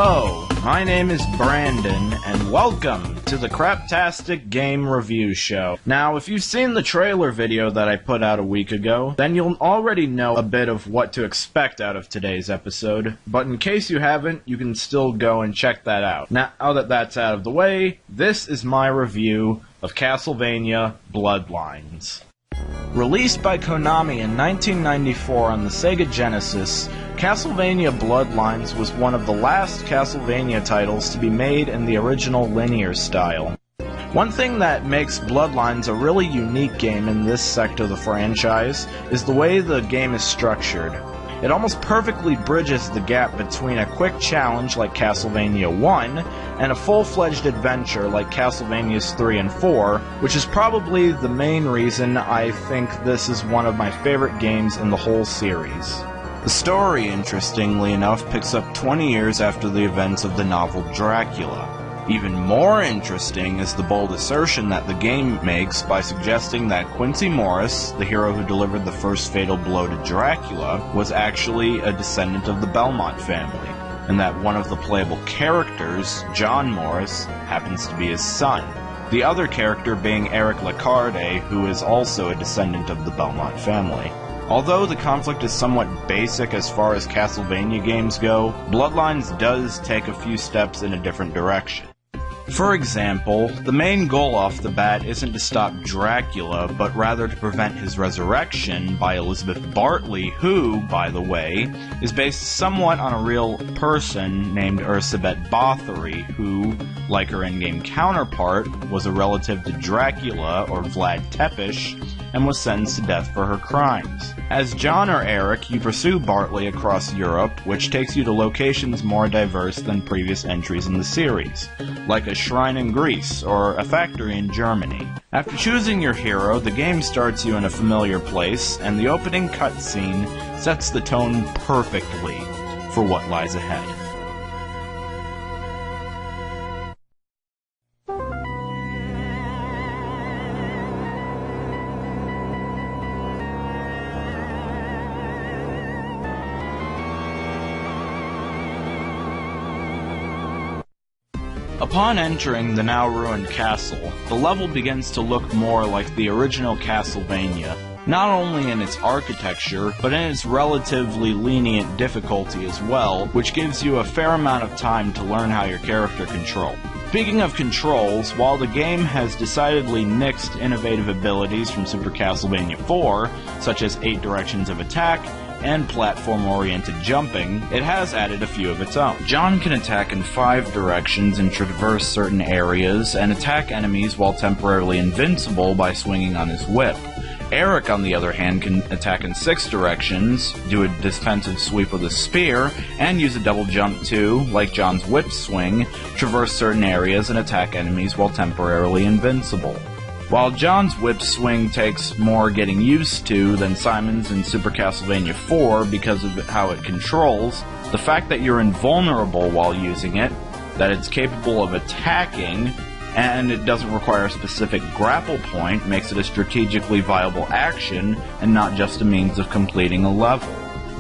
Hello, my name is Brandon, and welcome to the Craptastic Game Review Show. Now, if you've seen the trailer video that I put out a week ago, then you'll already know a bit of what to expect out of today's episode, but in case you haven't, you can still go and check that out. Now that that's out of the way, this is my review of Castlevania Bloodlines. Released by Konami in 1994 on the Sega Genesis, Castlevania Bloodlines was one of the last Castlevania titles to be made in the original linear style. One thing that makes Bloodlines a really unique game in this sect of the franchise is the way the game is structured. It almost perfectly bridges the gap between a quick challenge like Castlevania 1 and a full-fledged adventure like Castlevanias 3 and 4, which is probably the main reason I think this is one of my favorite games in the whole series. The story, interestingly enough, picks up 20 years after the events of the novel Dracula. Even more interesting is the bold assertion that the game makes by suggesting that Quincy Morris, the hero who delivered the first fatal blow to Dracula, was actually a descendant of the Belmont family, and that one of the playable characters, John Morris, happens to be his son. The other character being Eric Lacarde, who is also a descendant of the Belmont family. Although the conflict is somewhat basic as far as Castlevania games go, Bloodlines does take a few steps in a different direction. For example, the main goal off the bat isn't to stop Dracula, but rather to prevent his resurrection by Elizabeth Bartley, who, by the way, is based somewhat on a real person named Ursabet Bathory, who, like her in-game counterpart, was a relative to Dracula, or Vlad Tepes, and was sentenced to death for her crimes. As John or Eric, you pursue Bartley across Europe, which takes you to locations more diverse than previous entries in the series, like a shrine in Greece, or a factory in Germany. After choosing your hero, the game starts you in a familiar place, and the opening cutscene sets the tone perfectly for what lies ahead. Upon entering the now-ruined castle, the level begins to look more like the original Castlevania, not only in its architecture, but in its relatively lenient difficulty as well, which gives you a fair amount of time to learn how your character controls. Speaking of controls, while the game has decidedly nixed innovative abilities from Super Castlevania 4, such as 8 directions of attack, and platform-oriented jumping, it has added a few of its own. John can attack in 5 directions and traverse certain areas, and attack enemies while temporarily invincible by swinging on his whip. Eric, on the other hand, can attack in 6 directions, do a defensive sweep with a spear, and use a double jump to, like John's whip swing, traverse certain areas and attack enemies while temporarily invincible. While John's whip swing takes more getting used to than Simon's in Super Castlevania 4 because of how it controls, the fact that you're invulnerable while using it, that it's capable of attacking, and it doesn't require a specific grapple point makes it a strategically viable action and not just a means of completing a level.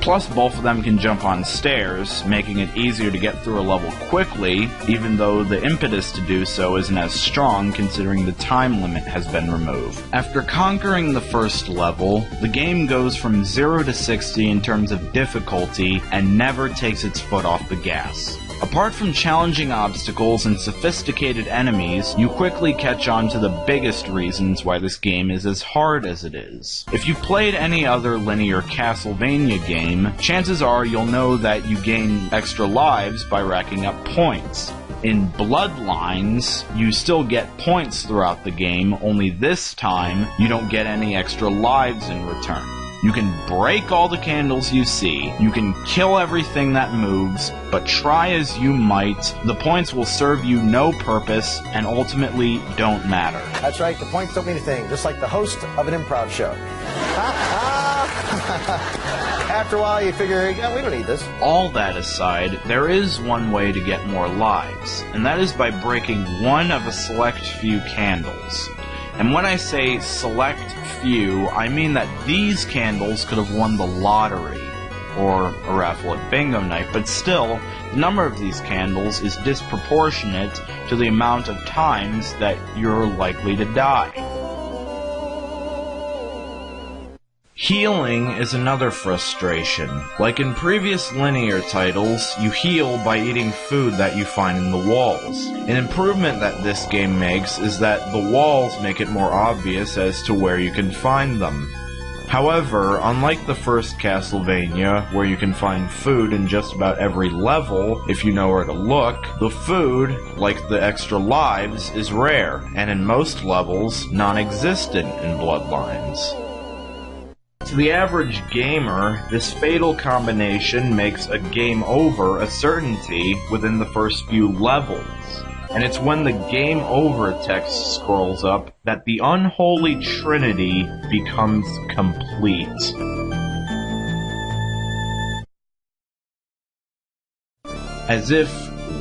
Plus, both of them can jump on stairs, making it easier to get through a level quickly, even though the impetus to do so isn't as strong considering the time limit has been removed. After conquering the first level, the game goes from 0 to 60 in terms of difficulty and never takes its foot off the gas. Apart from challenging obstacles and sophisticated enemies, you quickly catch on to the biggest reasons why this game is as hard as it is. If you've played any other linear Castlevania game, chances are you'll know that you gain extra lives by racking up points. In Bloodlines, you still get points throughout the game, only this time you don't get any extra lives in return. You can break all the candles you see, you can kill everything that moves, but try as you might, the points will serve you no purpose and ultimately don't matter. That's right, the points don't mean a thing, just like the host of an improv show. After a while you figure, yeah, we don't need this. All that aside, there is one way to get more lives, and that is by breaking one of a select few candles. And when I say select few, I mean that these candles could have won the lottery, or a raffle at bingo night, but still, The number of these candles is disproportionate to the amount of times that you're likely to die. Healing is another frustration. Like in previous linear titles, you heal by eating food that you find in the walls. An improvement that this game makes is that the walls make it more obvious as to where you can find them. However, unlike the first Castlevania, where you can find food in just about every level if you know where to look, the food, like the extra lives, is rare, and in most levels, non-existent in Bloodlines. To the average gamer, this fatal combination makes a game over a certainty within the first few levels. And it's when the game over text scrolls up that the unholy trinity becomes complete. As if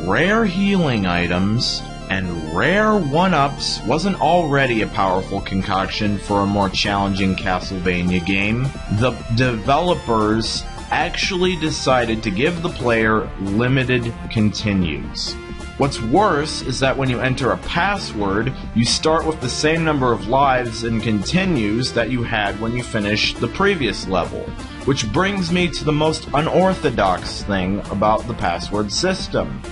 rare healing items and rare one-ups wasn't already a powerful concoction for a more challenging Castlevania game, the developers actually decided to give the player limited continues. What's worse is that when you enter a password, you start with the same number of lives and continues that you had when you finished the previous level. Which brings me to the most unorthodox thing about the password system.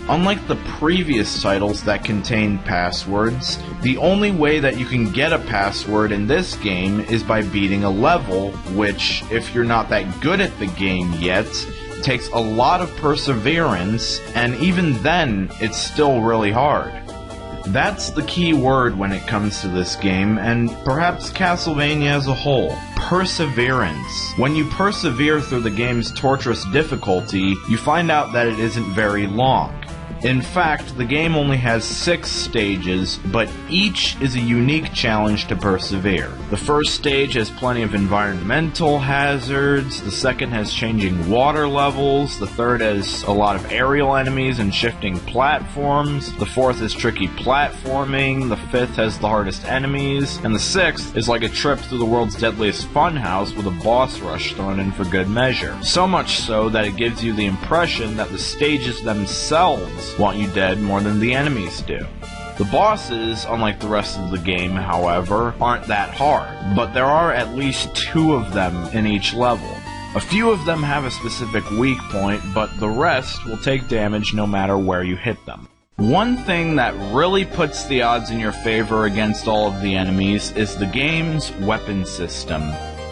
Unlike the previous titles that contained passwords, the only way that you can get a password in this game is by beating a level, which, if you're not that good at the game yet, takes a lot of perseverance, and even then, it's still really hard. That's the key word when it comes to this game, and perhaps Castlevania as a whole. Perseverance. When you persevere through the game's torturous difficulty, you find out that it isn't very long. In fact, the game only has 6 stages, but each is a unique challenge to persevere. The first stage has plenty of environmental hazards, the second has changing water levels, the third has a lot of aerial enemies and shifting platforms, the fourth is tricky platforming, the fifth has the hardest enemies, and the sixth is like a trip through the world's deadliest funhouse with a boss rush thrown in for good measure. So much so that it gives you the impression that the stages themselves want you dead more than the enemies do. The bosses, unlike the rest of the game, however, aren't that hard, but there are at least 2 of them in each level. A few of them have a specific weak point, but the rest will take damage no matter where you hit them. One thing that really puts the odds in your favor against all of the enemies is the game's weapon system.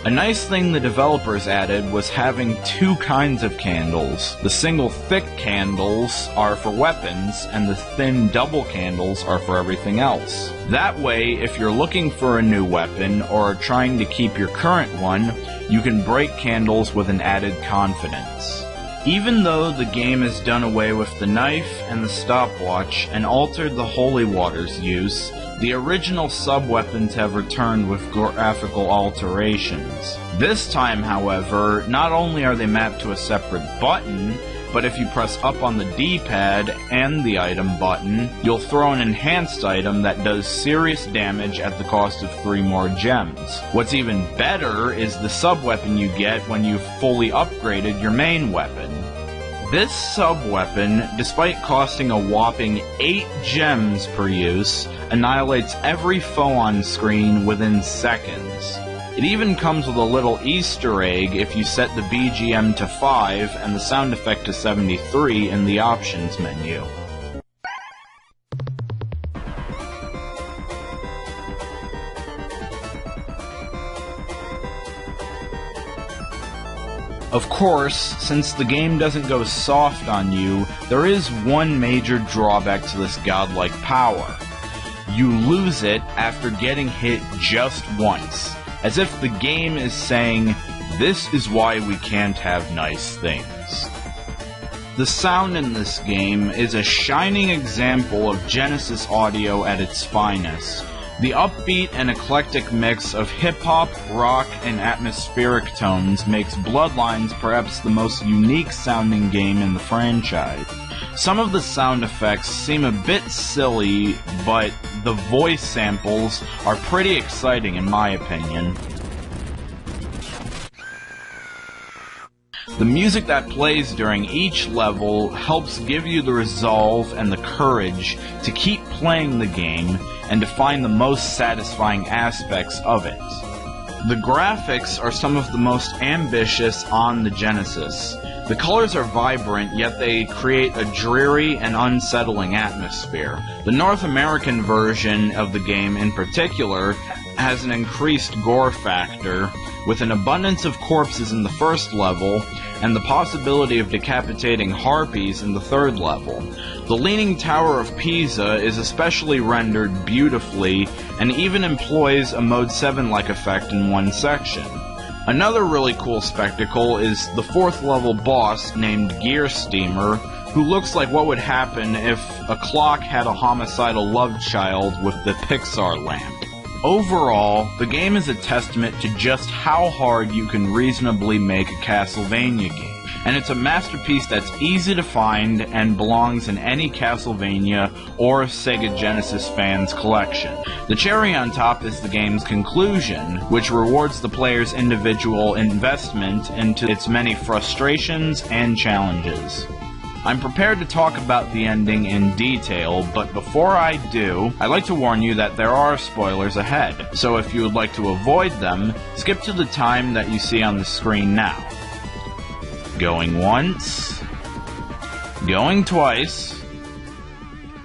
A nice thing the developers added was having 2 kinds of candles. The single thick candles are for weapons, and the thin double candles are for everything else. That way, if you're looking for a new weapon, or are trying to keep your current one, you can break candles with an added confidence. Even though the game has done away with the knife and the stopwatch and altered the holy water's use, the original sub-weapons have returned with graphical alterations. This time, however, not only are they mapped to a separate button, but if you press up on the D-pad and the item button, you'll throw an enhanced item that does serious damage at the cost of 3 more gems. What's even better is the sub-weapon you get when you've fully upgraded your main weapon. This sub-weapon, despite costing a whopping 8 gems per use, annihilates every foe on screen within seconds. It even comes with a little Easter egg if you set the BGM to 5 and the sound effect to 73 in the options menu. Of course, since the game doesn't go soft on you, there is one major drawback to this godlike power. You lose it after getting hit just once, as if the game is saying, this is why we can't have nice things. The sound in this game is a shining example of Genesis audio at its finest. The upbeat and eclectic mix of hip-hop, rock, and atmospheric tones makes Bloodlines perhaps the most unique sounding game in the franchise. Some of the sound effects seem a bit silly, but the voice samples are pretty exciting in my opinion. The music that plays during each level helps give you the resolve and the courage to keep playing the game and to find the most satisfying aspects of it. The graphics are some of the most ambitious on the Genesis. The colors are vibrant, yet they create a dreary and unsettling atmosphere. The North American version of the game in particular has an increased gore factor, with an abundance of corpses in the first level, and the possibility of decapitating harpies in the third level. The Leaning Tower of Pisa is especially rendered beautifully, and even employs a Mode 7-like effect in one section. Another really cool spectacle is the 4th level boss named Gear Steamer, who looks like what would happen if a clock had a homicidal love child with the Pixar lamp. Overall, the game is a testament to just how hard you can reasonably make a Castlevania game, and it's a masterpiece that's easy to find and belongs in any Castlevania or Sega Genesis fans' collection. The cherry on top is the game's conclusion, which rewards the player's individual investment into its many frustrations and challenges. I'm prepared to talk about the ending in detail, but before I do, I'd like to warn you that there are spoilers ahead, so if you would like to avoid them, skip to the time that you see on the screen now. Going once. Going twice.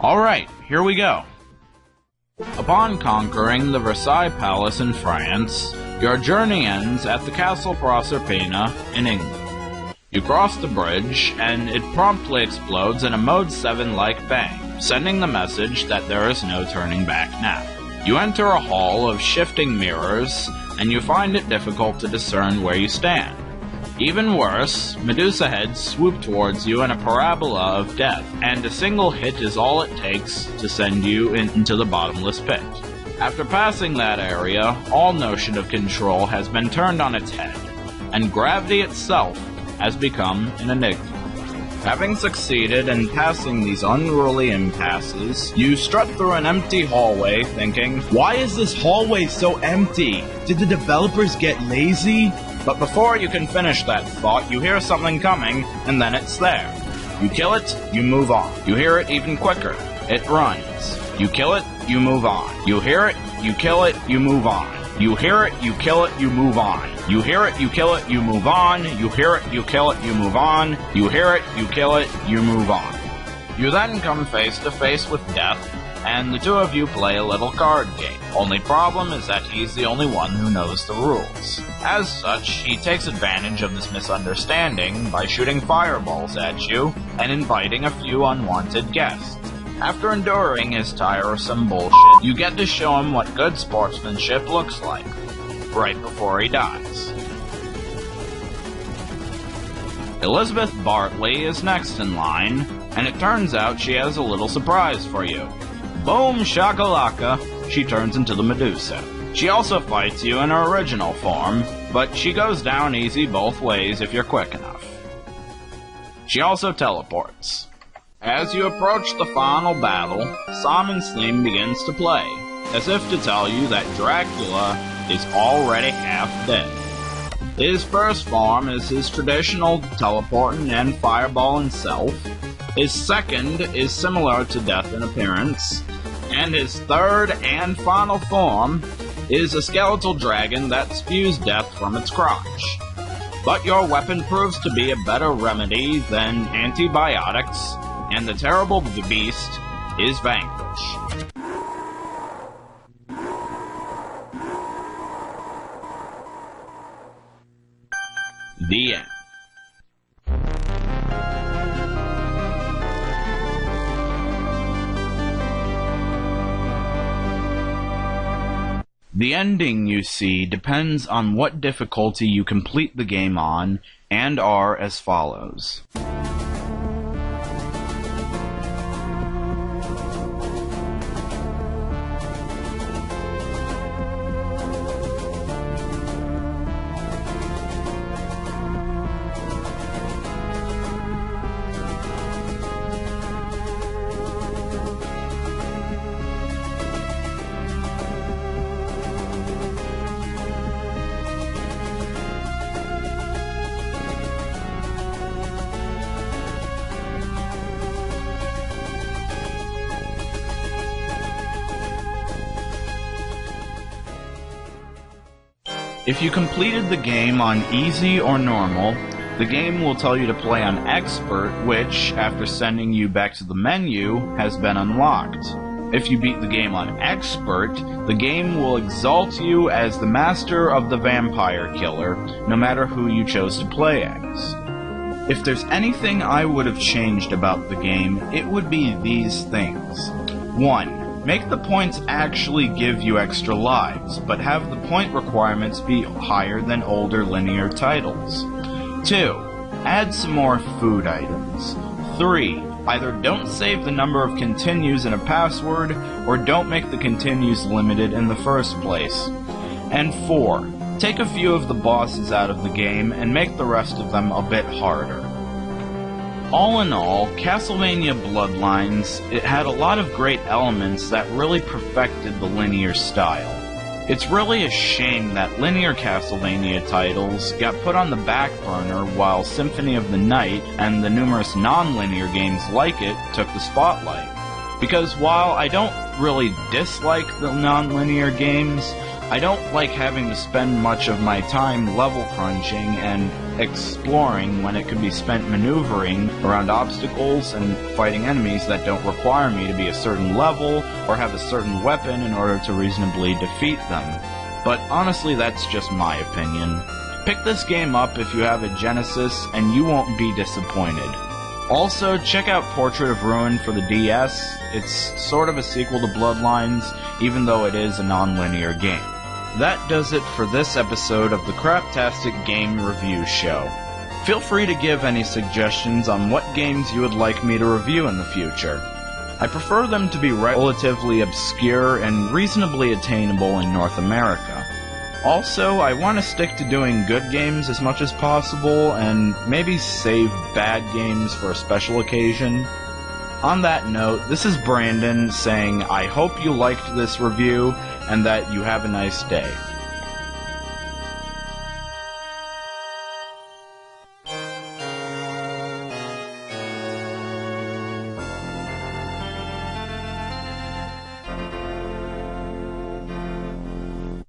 Alright, here we go. Upon conquering the Versailles Palace in France, your journey ends at the Castle Proserpina in England. You cross the bridge, and it promptly explodes in a Mode 7-like bang, sending the message that there is no turning back now. You enter a hall of shifting mirrors, and you find it difficult to discern where you stand. Even worse, Medusa heads swoop towards you in a parabola of death, and a single hit is all it takes to send you into the bottomless pit. After passing that area, all notion of control has been turned on its head, and gravity itself has become an enigma. Having succeeded in passing these unruly impasses, you strut through an empty hallway thinking, "Why is this hallway so empty? Did the developers get lazy?" But before you can finish that thought, you hear something coming, and then it's there. You kill it, you move on. You hear it even quicker. It runs. You kill it, you move on. You hear it, you kill it, you move on. You hear it, you kill it, you move on. You hear it, you kill it, you move on. You hear it, you kill it, you move on. You hear it, you kill it, you move on. You then come face to face with death, and the two of you play a little card game. Only problem is that he's the only one who knows the rules. As such, he takes advantage of this misunderstanding by shooting fireballs at you and inviting a few unwanted guests. After enduring his tiresome bullshit, you get to show him what good sportsmanship looks like, right before he dies. Elizabeth Bartley is next in line, and it turns out she has a little surprise for you. Boom shakalaka, she turns into the Medusa. She also fights you in her original form, but she goes down easy both ways if you're quick enough. She also teleports. As you approach the final battle, Simon's theme begins to play, as if to tell you that Dracula is already half dead. His first form is his traditional teleporting and fireball himself. His second is similar to Death in appearance, and his third and final form is a skeletal dragon that spews death from its crotch. But your weapon proves to be a better remedy than antibiotics, and the terrible beast is vanquished. The end. The ending, you see, depends on what difficulty you complete the game on, and are as follows. If you completed the game on easy or normal, the game will tell you to play on expert, which, after sending you back to the menu, has been unlocked. If you beat the game on expert, the game will exalt you as the master of the vampire killer, no matter who you chose to play as. If there's anything I would have changed about the game, it would be these things. 1. Make the points actually give you extra lives, but have the point requirements be higher than older linear titles. 2. Add some more food items. 3. Either don't save the number of continues in a password, or don't make the continues limited in the first place. And 4. Take a few of the bosses out of the game and make the rest of them a bit harder. All in all, Castlevania Bloodlines, it had a lot of great elements that really perfected the linear style. It's really a shame that linear Castlevania titles got put on the back burner while Symphony of the Night and the numerous non-linear games like it took the spotlight. Because while I don't really dislike the non-linear games, I don't like having to spend much of my time level crunching and exploring when it could be spent maneuvering around obstacles and fighting enemies that don't require me to be a certain level or have a certain weapon in order to reasonably defeat them. But honestly, that's just my opinion. Pick this game up if you have a Genesis and you won't be disappointed. Also, check out Portrait of Ruin for the DS. It's sort of a sequel to Bloodlines, even though it is a non-linear game. That does it for this episode of the Craptastic Game Review Show. Feel free to give any suggestions on what games you would like me to review in the future. I prefer them to be relatively obscure and reasonably attainable in North America. Also, I want to stick to doing good games as much as possible, and maybe save bad games for a special occasion. On that note, this is Brandon saying I hope you liked this review, and that you have a nice day.